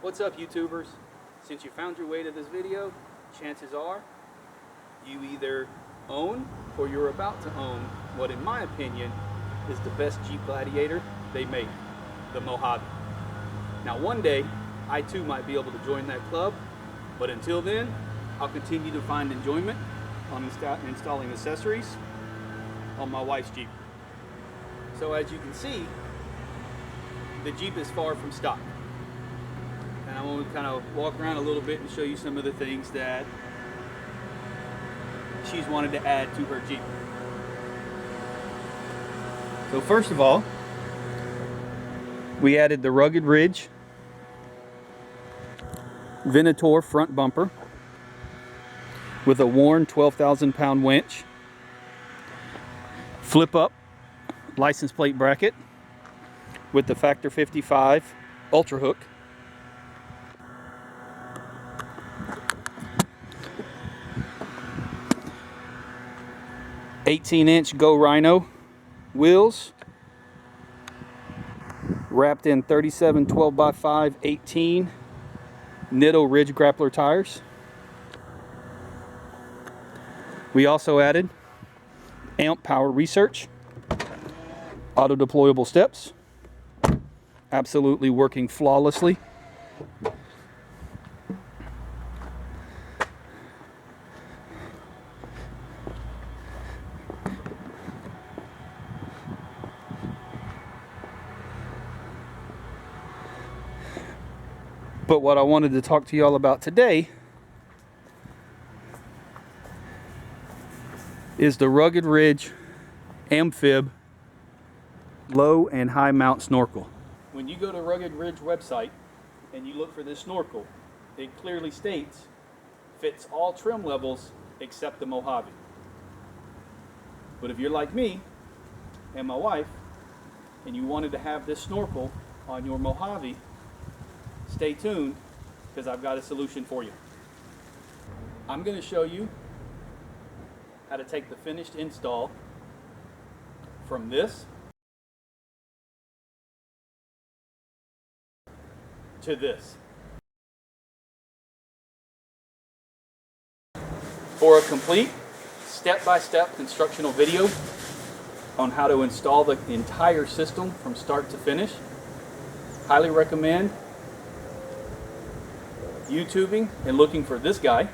What's up, YouTubers? Since you found your way to this video, chances are you either own or you're about to own what, in my opinion, is the best Jeep Gladiator they make, the MOJAVE. Now one day, I too might be able to join that club, but until then, I'll continue to find enjoyment on installing accessories on my wife's Jeep. So as you can see, the Jeep is far from stock. And I want to kind of walk around a little bit and show you some of the things that she's wanted to add to her Jeep. So first of all, we added the Rugged Ridge Venator front bumper with a worn 12,000 pound winch, flip up license plate bracket with the Factor 55 Ultra Hook, "18" Go Rhino wheels wrapped in 37 12x5 18 Nitto Ridge Grappler tires. We also added AMP Power Research auto deployable steps, absolutely working flawlessly. But what I wanted to talk to y'all about today is the Rugged Ridge AmFib low and high mount snorkel. When you go to Rugged Ridge website and you look for this snorkel, it clearly states fits all trim levels except the MOJAVE. But if you're like me and my wife and you wanted to have this snorkel on your MOJAVE, stay tuned, because I've got a solution for you. I'm going to show you how to take the finished install from this to this. For a complete step-by-step instructional video on how to install the entire system from start to finish, highly recommend YouTubing and looking for this guy,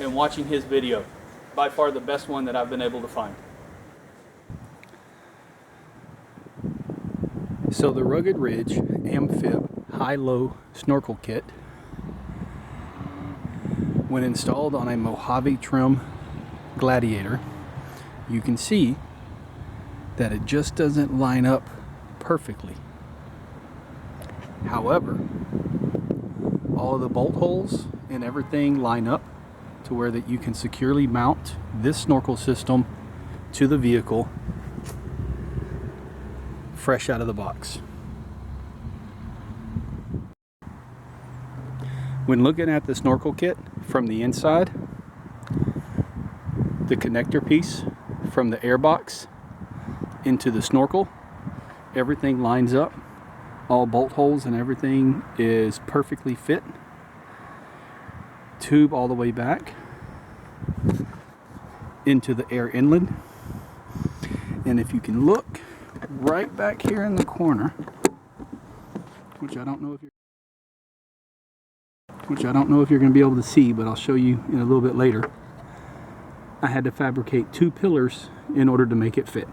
and watching his video. By far the best one that I've been able to find. So the Rugged Ridge AmFib high-low snorkel kit, when installed on a MOJAVE trim Gladiator, you can see that it just doesn't line up perfectly. However, all of the bolt holes and everything line up to where that you can securely mount this snorkel system to the vehicle fresh out of the box. When looking at the snorkel kit from the inside, the connector piece from the air box into the snorkel, everything lines up. All bolt holes and everything is perfectly fit. Tube all the way back into the air inlet. And if you can look right back here in the corner, which I don't know if you're going to be able to see, but I'll show you in a little bit later, I had to fabricate 2 pillars in order to make it fit.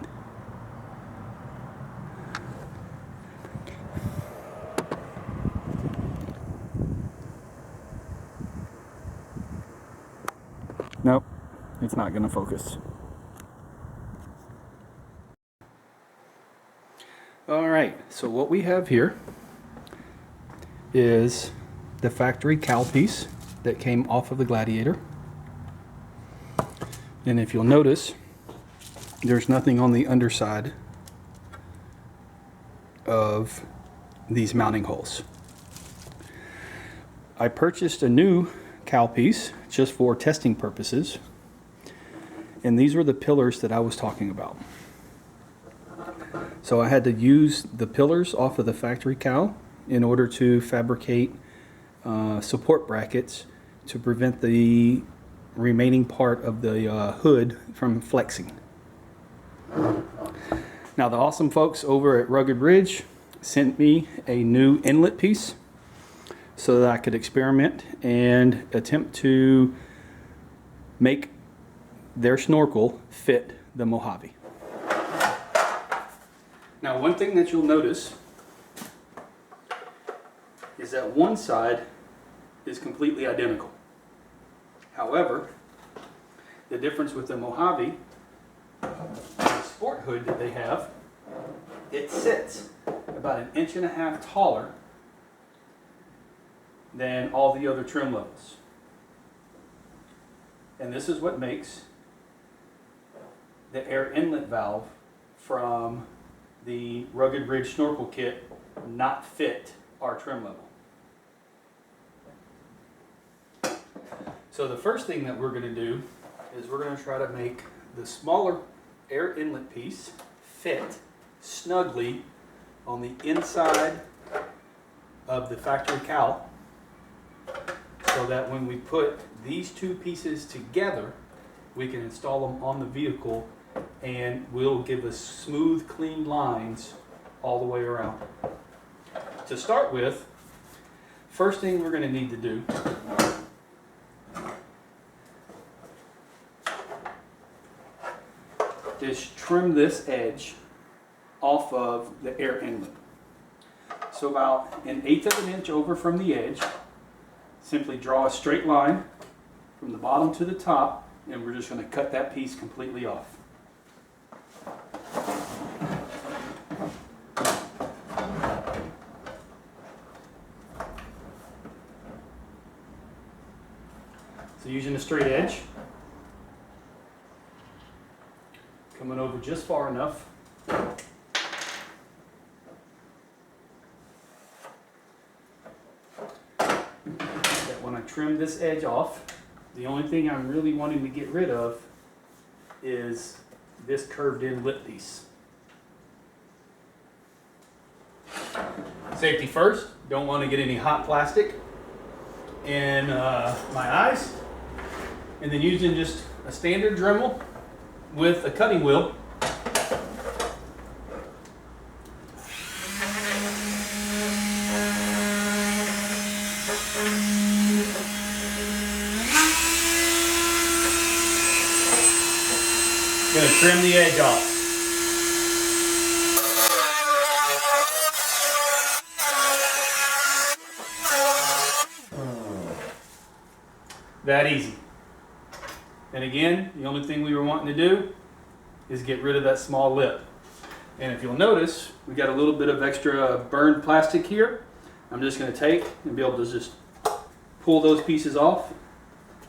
Nope, it's not going to focus. Alright, so what we have here is the factory cowl piece that came off of the Gladiator. And if you'll notice, there's nothing on the underside of these mounting holes. I purchased a new cowl piece just for testing purposes, and these were the pillars that I was talking about. So I had to use the pillars off of the factory cowl in order to fabricate support brackets to prevent the remaining part of the hood from flexing. Now the awesome folks over at Rugged Ridge sent me a new inlet piece so that I could experiment and attempt to make their snorkel fit the MOJAVE. Now one thing that you'll notice is that one side is completely identical. However, the difference with the MOJAVE, the sport hood that they have, it sits about 1.5 inches taller than all the other trim levels. And this is what makes the air inlet valve from the Rugged Ridge Snorkel kit not fit our trim level. So the first thing that we're going to do is we're going to try to make the smaller air inlet piece fit snugly on the inside of the factory cowl, so that when we put these two pieces together, we can install them on the vehicle and will give us smooth, clean lines all the way around. To start with, first thing we're going to need to do is trim this edge off of the air inlet. So about 1/8 of an inch over from the edge, simply draw a straight line from the bottom to the top, and we're just going to cut that piece completely off. So using a straight edge, coming over just far enough that when I trim this edge off, the only thing I'm really wanting to get rid of is this curved in lip piece. Safety first, don't want to get any hot plastic in my eyes. And then using just a standard Dremel with a cutting wheel, going to trim the edge off. That easy. And again, the only thing we were wanting to do is get rid of that small lip. And if you'll notice, we got a little bit of extra burned plastic here. I'm just going to take and be able to just pull those pieces off.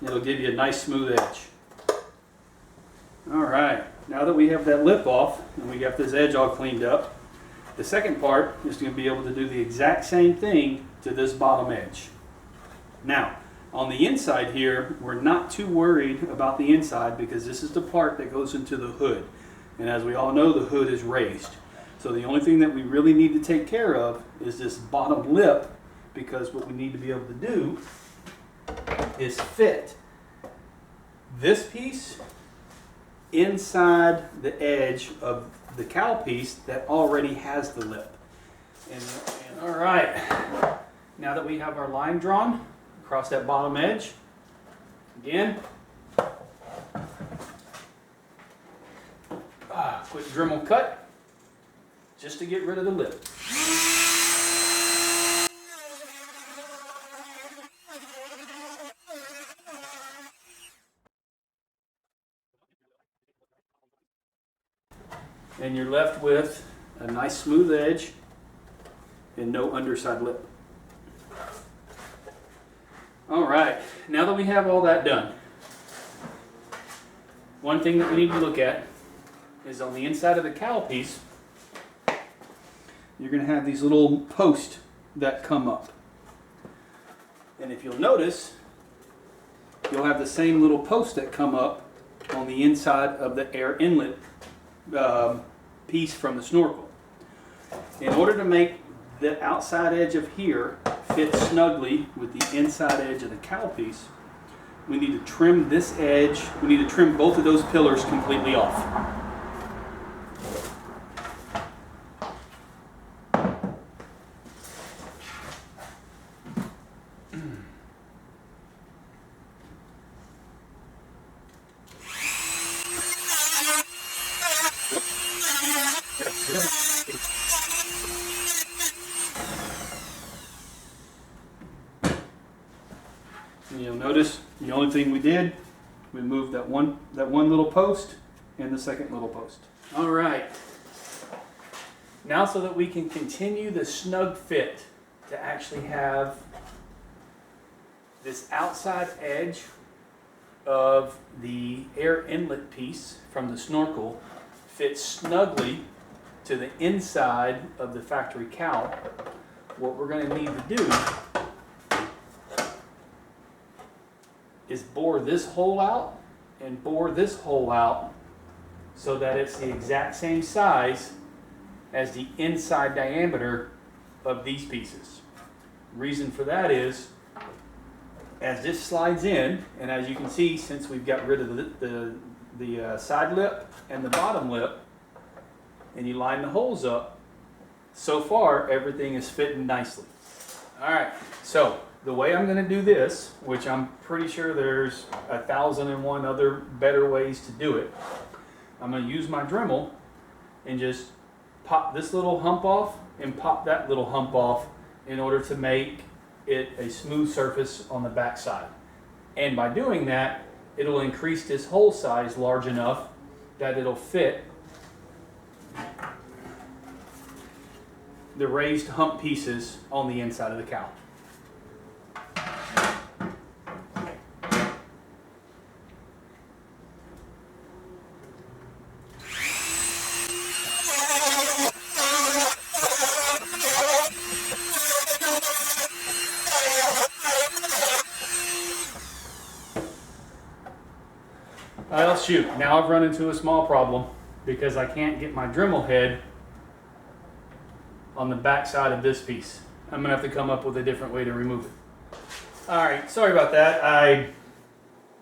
It'll give you a nice smooth edge. Alright, now that we have that lip off and we got this edge all cleaned up, the second part is going to be able to do the exact same thing to this bottom edge. Now, on the inside here, we're not too worried about the inside because this is the part that goes into the hood. And as we all know, the hood is raised. So the only thing that we really need to take care of is this bottom lip, because what we need to be able to do is fit this piece inside the edge of the cowl piece that already has the lip. And all right, now that we have our line drawn across that bottom edge, again, quick Dremel cut just to get rid of the lip. And you're left with a nice smooth edge and no underside lip. All right, now that we have all that done, one thing that we need to look at is on the inside of the cowl piece, you're going to have these little posts that come up. And if you'll notice, you'll have the same little posts that come up on the inside of the air inlet piece from the snorkel. in order to make the outside edge of here fit snugly with the inside edge of the cowl piece, we need to trim this edge. We need to trim both of those pillars completely off. And you'll notice the only thing we did, we moved that one little post and the second little post. All right. Now so that we can continue the snug fit to actually have this outside edge of the air inlet piece from the snorkel fit snugly to the inside of the factory cowl, what we're going to need to do is bore this hole out and bore this hole out so that it's the exact same size as the inside diameter of these pieces. Reason for that is, as this slides in, and as you can see, since we've got rid of the side lip and the bottom lip, and you line the holes up, so far everything is fitting nicely. All right, so the way I'm going to do this, which I'm pretty sure there's 1,001 other better ways to do it, I'm going to use my Dremel and just pop this little hump off and pop that little hump off in order to make it a smooth surface on the back side. And by doing that, it'll increase this hole size large enough that it'll fit the raised hump pieces on the inside of the cowl. Well, shoot, now I've run into a small problem because I can't get my Dremel head on the back side of this piece. I'm going to have to come up with a different way to remove it. Alright, sorry about that. I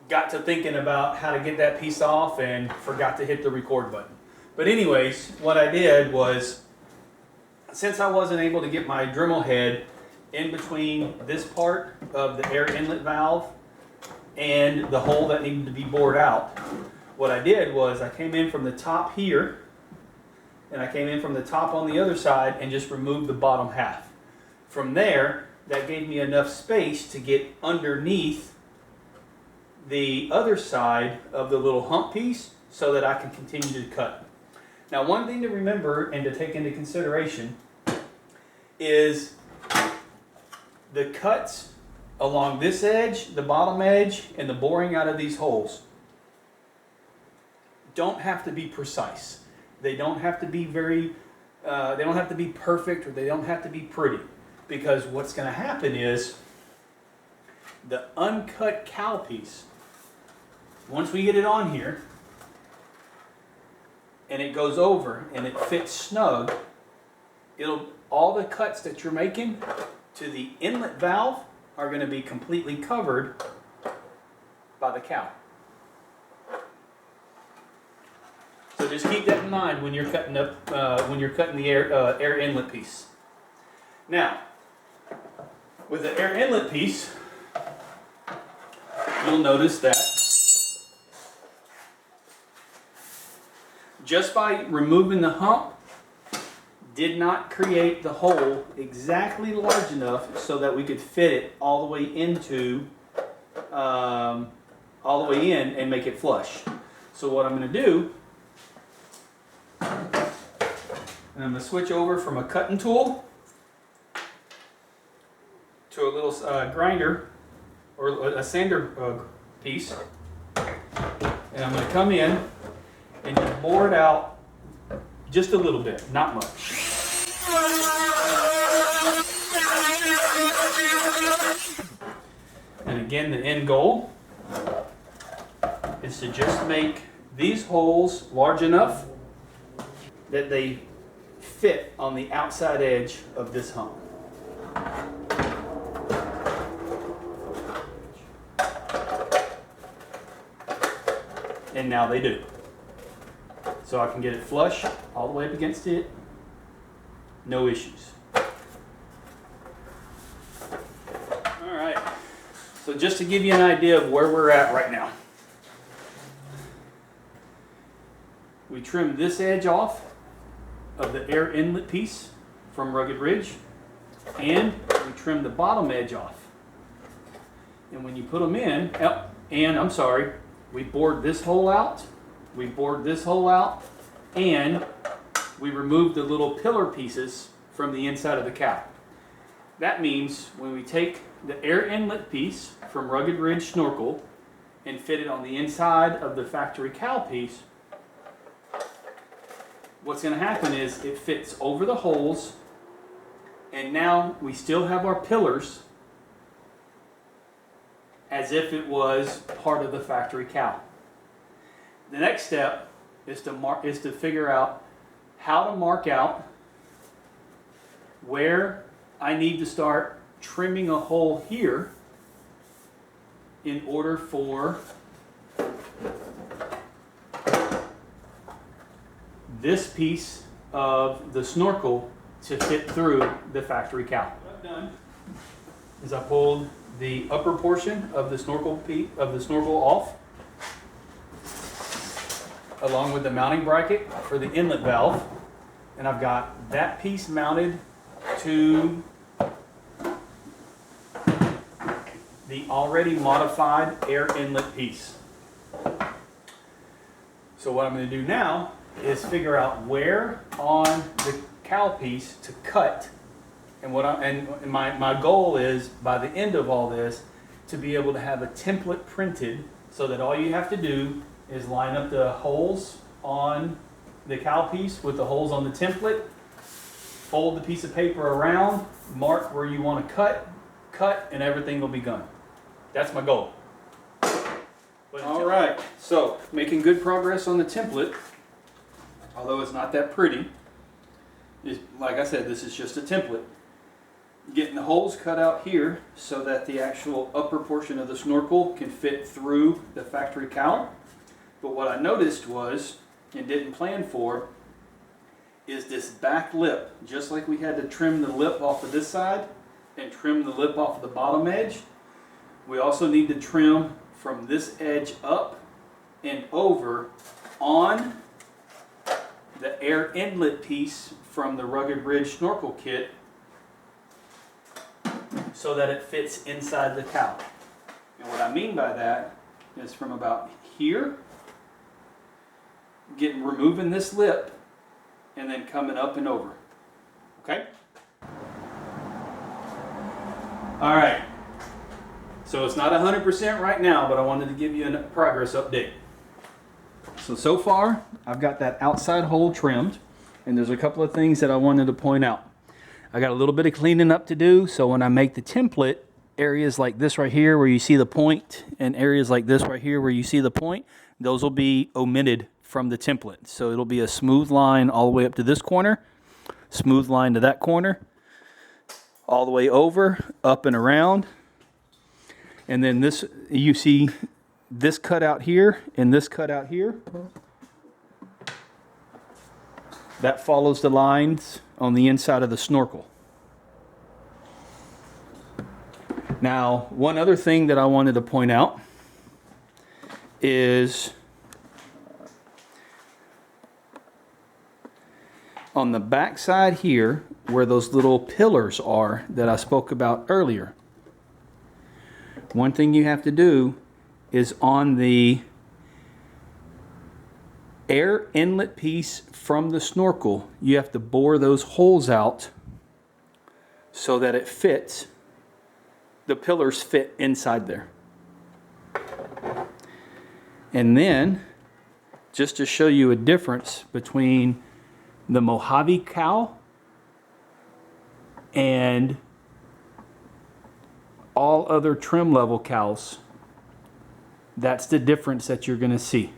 got to thinking about how to get that piece off and forgot to hit the record button. But anyways, what I did was, since I wasn't able to get my Dremel head in between this part of the air inlet valve and the hole that needed to be bored out, what I did was I came in from the top here and I came in from the top on the other side and just removed the bottom half. From there, that gave me enough space to get underneath the other side of the little hump piece so that I can continue to cut. Now, one thing to remember and to take into consideration is the cuts along this edge, the bottom edge, and the boring out of these holes don't have to be precise. They don't have to be they don't have to be perfect, or they don't have to be pretty. Because what's going to happen is the uncut cowl piece, once we get it on here and it goes over and it fits snug, all the cuts that you're making to the inlet valve are going to be completely covered by the cowl. So just keep that in mind when you're cutting up, the air inlet piece. Now, with the air inlet piece, you'll notice that just by removing the hump did not create the hole exactly large enough so that we could fit it all the way into, all the way in and make it flush. So what I'm going to do, and I'm going to switch over from a cutting tool to a little grinder or a sander piece, and I'm going to come in and just bore it out just a little bit, not much. And again, the end goal is to just make these holes large enough that they fit on the outside edge of this hump. And now they do. So I can get it flush all the way up against it, no issues. All right, so just to give you an idea of where we're at right now. We trimmed this edge off of the air inlet piece from Rugged Ridge, and we trimmed the bottom edge off. And when you put them in, we bored this hole out, we bored this hole out, and we removed the little pillar pieces from the inside of the cow. That means when we take the air inlet piece from Rugged Ridge Snorkel and fit it on the inside of the factory cow piece, what's going to happen is it fits over the holes, and now we still have our pillars as if it was part of the factory cow. The next step is to figure out how to mark out where I need to start trimming a hole here in order for this piece of the snorkel to fit through the factory cow. What I've done is I pulled the upper portion of the snorkel off, along with the mounting bracket for the inlet valve, and I've got that piece mounted to the already modified air inlet piece. So what I'm going to do now is figure out where on the cow piece to cut, and my goal is by the end of all this to be able to have a template printed so that all you have to do is line up the holes on the cow piece with the holes on the template, fold the piece of paper around, mark where you want to cut, and everything will be done. That's my goal. All right, so making good progress on the template, although it's not that pretty. Like I said, this is just a template. Getting the holes cut out here so that the actual upper portion of the snorkel can fit through the factory cowl. But what I noticed was, and didn't plan for, is this back lip. Just like we had to trim the lip off of this side and trim the lip off of the bottom edge, we also need to trim from this edge up and over on the air inlet piece from the Rugged Ridge Snorkel kit so that it fits inside the cowl. And what I mean by that is from about here, removing this lip and then coming up and over. Okay? All right. So it's not 100% right now, but I wanted to give you a progress update. So far, I've got that outside hole trimmed, and there's a couple of things that I wanted to point out. I got a little bit of cleaning up to do, so when I make the template, areas like this right here where you see the point, and areas like this right here where you see the point, those will be omitted from the template. So it'll be a smooth line all the way up to this corner, smooth line to that corner, all the way over, up and around. And then this, you see this cut out here and this cut out here. That follows the lines on the inside of the snorkel. Now, one other thing that I wanted to point out is on the back side here, where those little pillars are that I spoke about earlier. One thing you have to do is on the air inlet piece from the snorkel, you have to bore those holes out so that it fits, the pillars fit inside there. And then, just to show you a difference between the MOJAVE cow and all other trim level cows, that's the difference that you're going to see.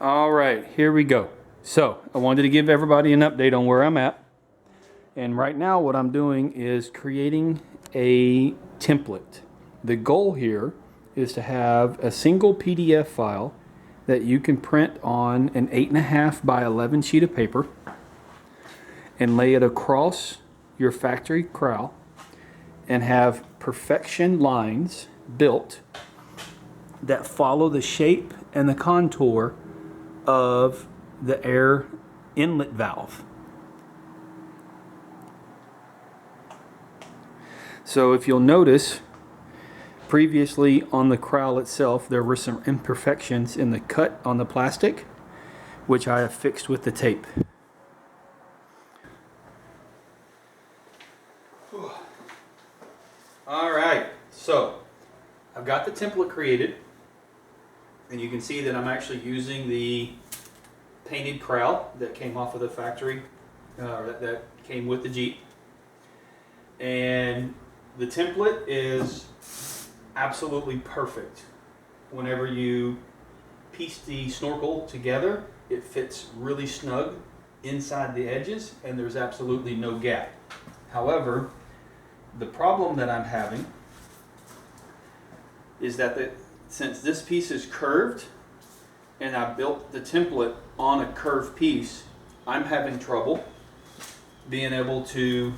All right, here we go. So I wanted to give everybody an update on where I'm at. And right now what I'm doing is creating a template. The goal here is to have a single PDF file that you can print on an 8.5 by 11 sheet of paper and lay it across your factory corral and have perfection lines built that follow the shape and the contour of the air inlet valve. So if you'll notice, previously on the corral itself there were some imperfections in the cut on the plastic, which I have fixed with the tape. Alright, so I've got the template created, and you can see that I'm actually using the painted corral that came off of the factory, that came with the Jeep. And the template is absolutely perfect. Whenever you piece the snorkel together, it fits really snug inside the edges and there's absolutely no gap. However, the problem that I'm having is that since this piece is curved and I built the template on a curved piece, I'm having trouble being able to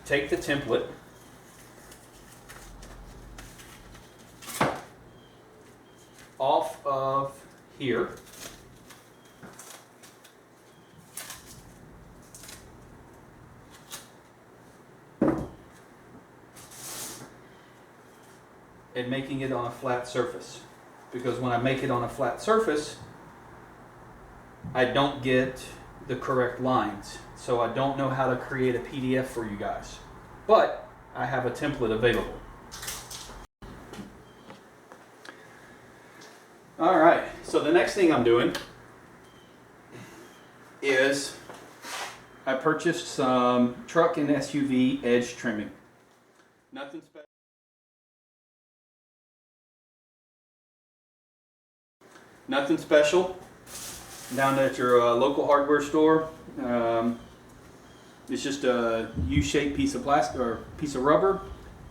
take the template off of here and making it on a flat surface, because when I make it on a flat surface I don't get the correct lines, so I don't know how to create a PDF for you guys, but I have a template available. Alright, so the next thing I'm doing is I purchased some truck and SUV edge trimming. Nothing special. Nothing special. Down at your local hardware store. It's just a U-shaped piece of plastic or piece of rubber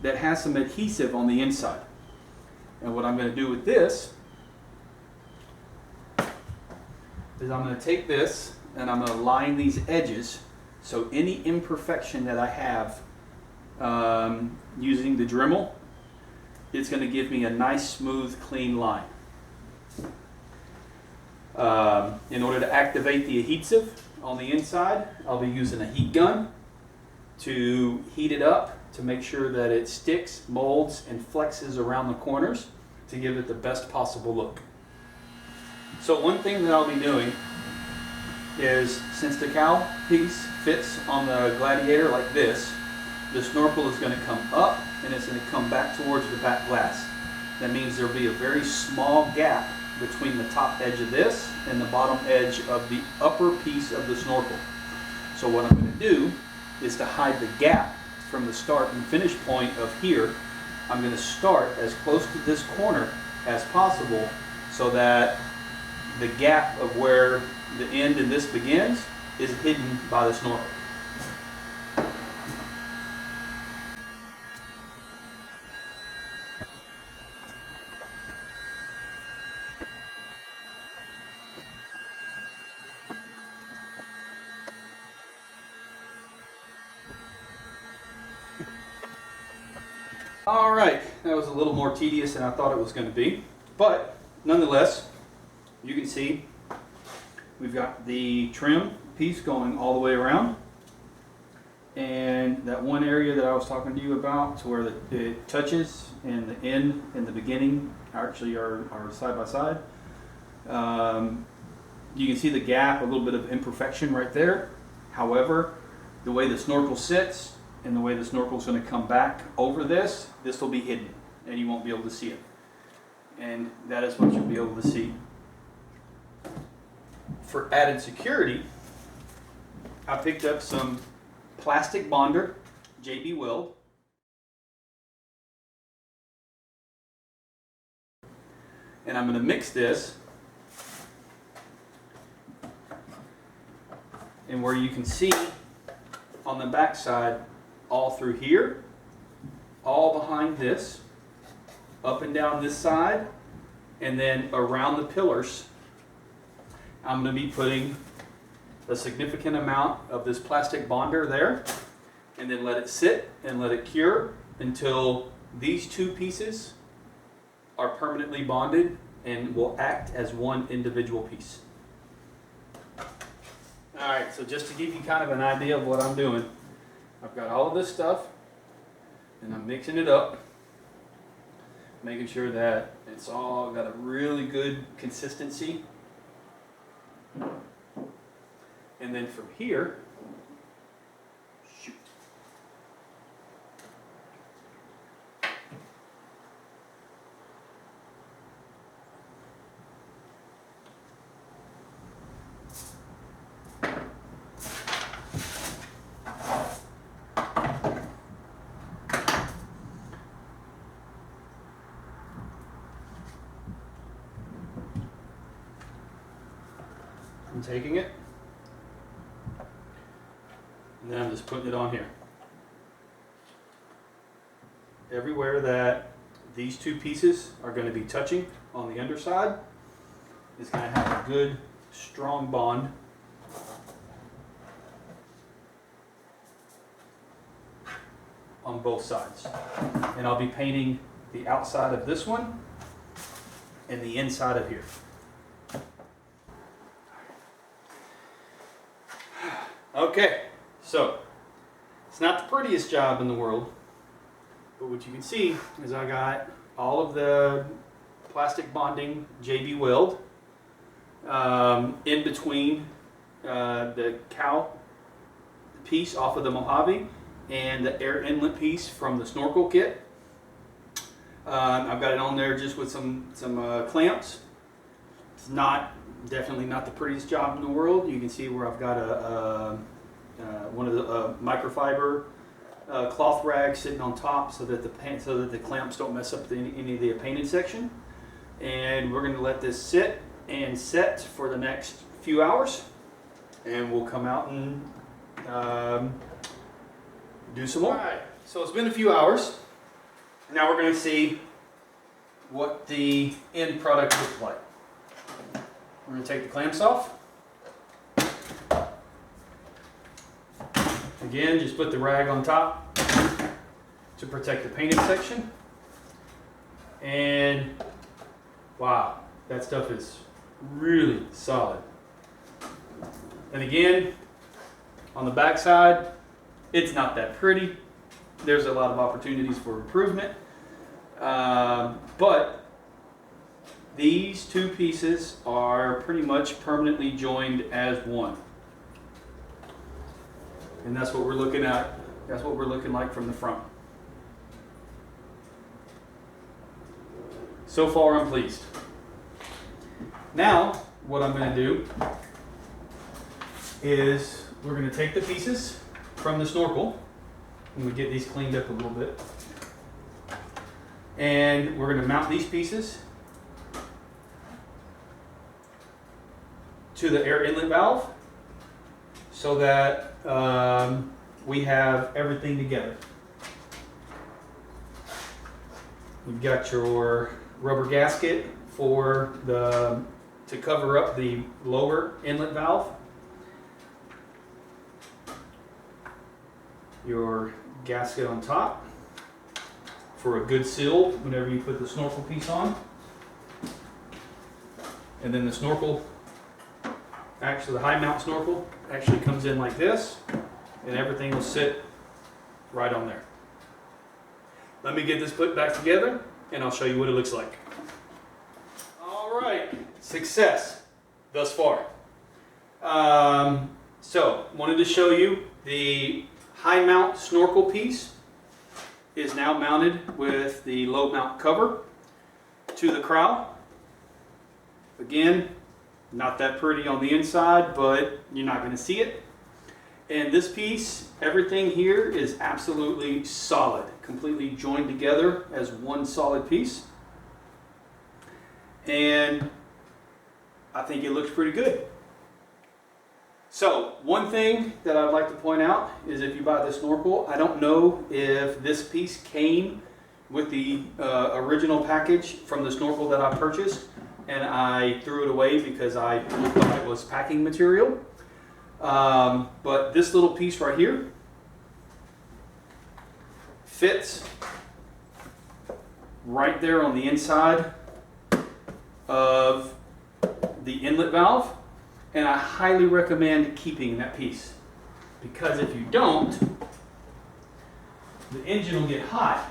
that has some adhesive on the inside. And what I'm going to do with this is I'm going to take this and I'm going to line these edges, so any imperfection that I have using the Dremel, it's going to give me a nice smooth clean line. In order to activate the adhesive on the inside, I'll be using a heat gun to heat it up to make sure that it sticks, molds, and flexes around the corners to give it the best possible look. So one thing that I'll be doing is, since the cowl piece fits on the Gladiator like this, the snorkel is going to come up and it's going to come back towards the back glass. That means there will be a very small gap between the top edge of this and the bottom edge of the upper piece of the snorkel. So what I'm going to do is, to hide the gap from the start and finish point of here, I'm going to start as close to this corner as possible so that the gap of where the end and this begins is hidden by the snorkel. Alright, that was a little more tedious than I thought it was going to be, but nonetheless, you can see we've got the trim piece going all the way around, and that one area that I was talking to you about, to where it touches and the end and the beginning actually are side by side. You can see the gap, a little bit of imperfection right there. However, the way the snorkel sits and the way the snorkel is going to come back over this will be hidden and you won't be able to see it. And that is what you'll be able to see. For added security, I picked up some plastic bonder, JB Weld. And I'm going to mix this and where you can see on the back side, all through here, all behind this, up and down this side, and then around the pillars, I'm going to be putting a significant amount of this plastic bonder there, and then let it sit and let it cure until these two pieces are permanently bonded and will act as one individual piece. Alright, so just to give you kind of an idea of what I'm doing, I've got all of this stuff and I'm mixing it up, making sure that it's all got a really good consistency. And then from here, shoot. I'm taking it, and then I'm just putting it on here. Everywhere that these two pieces are going to be touching on the underside is going to have a good, strong bond. On both sides. And I'll be painting the outside of this one and the inside of here. Okay, so it's not the prettiest job in the world, but what you can see is I got all of the plastic bonding JB weld in between the cowl piece off of the Mojave and the air inlet piece from the snorkel kit. I've got it on there just with some clamps. It's definitely not the prettiest job in the world. You can see where I've got one of the microfiber cloth rags sitting on top so that the clamps don't mess up any of the painted section. And we're going to let this sit and set for the next few hours, and we'll come out and do some more. All right, so it's been a few hours. Now we're going to see what the end product looks like. We're going to take the clamps off. Again, just put the rag on top to protect the painted section. And wow, that stuff is really solid. And again, on the back side, it's not that pretty. There's a lot of opportunities for improvement. But these two pieces are pretty much permanently joined as one. And that's what we're looking at. That's what we're looking like from the front. So far, I'm pleased. Now, what I'm going to do is we're going to take the pieces from the snorkel, and we get these cleaned up a little bit. And we're going to mount these pieces to the air inlet valve so that we have everything together. You've got your rubber gasket to cover up the lower inlet valve. Your gasket on top for a good seal whenever you put the snorkel piece on. And then the snorkel, actually the high mount snorkel, actually comes in like this, and everything will sit right on there. Let me get this put back together and I'll show you what it looks like. All right, success thus far. So wanted to show you the high mount snorkel piece is now mounted with the low mount cover to the crown. Again, not that pretty on the inside, but you're not going to see it. And this piece, everything here is absolutely solid, completely joined together as one solid piece. And I think it looks pretty good. So So one thing that I'd like to point out is if you buy the snorkel, I don't know if this piece came with the original package from the snorkel that I purchased, and I threw it away because I thought it was packing material. But this little piece right here fits right there on the inside of the inlet valve, and I highly recommend keeping that piece, because if you don't, the engine will get hot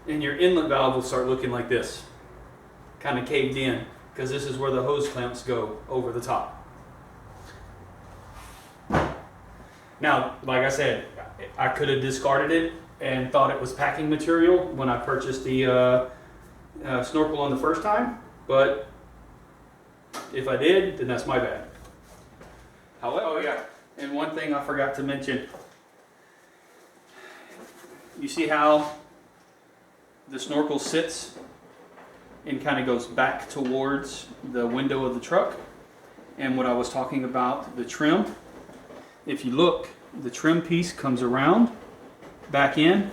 and your inlet valve will start looking like this, kind of caved in, because this is where the hose clamps go over the top. Now, like I said, I could have discarded it and thought it was packing material when I purchased the snorkel on the first time, but if I did, then that's my bad. However, oh yeah, and one thing I forgot to mention, you see how the snorkel sits and kind of goes back towards the window of the truck? And what I was talking about, the trim, if you look, the trim piece comes around back in,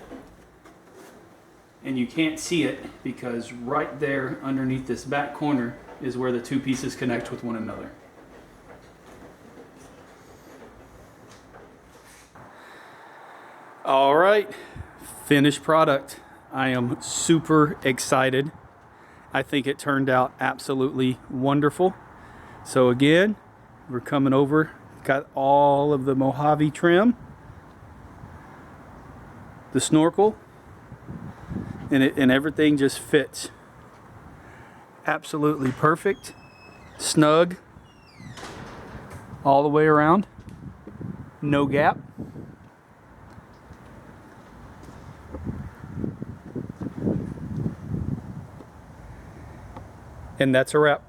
and you can't see it because right there underneath this back corner is where the two pieces connect with one another. All right, finished product. I am super excited. I think it turned out absolutely wonderful. So again, we're coming over, got all of the MOJAVE trim, the snorkel, and everything just fits. Absolutely perfect, snug, all the way around, no gap. And that's a wrap.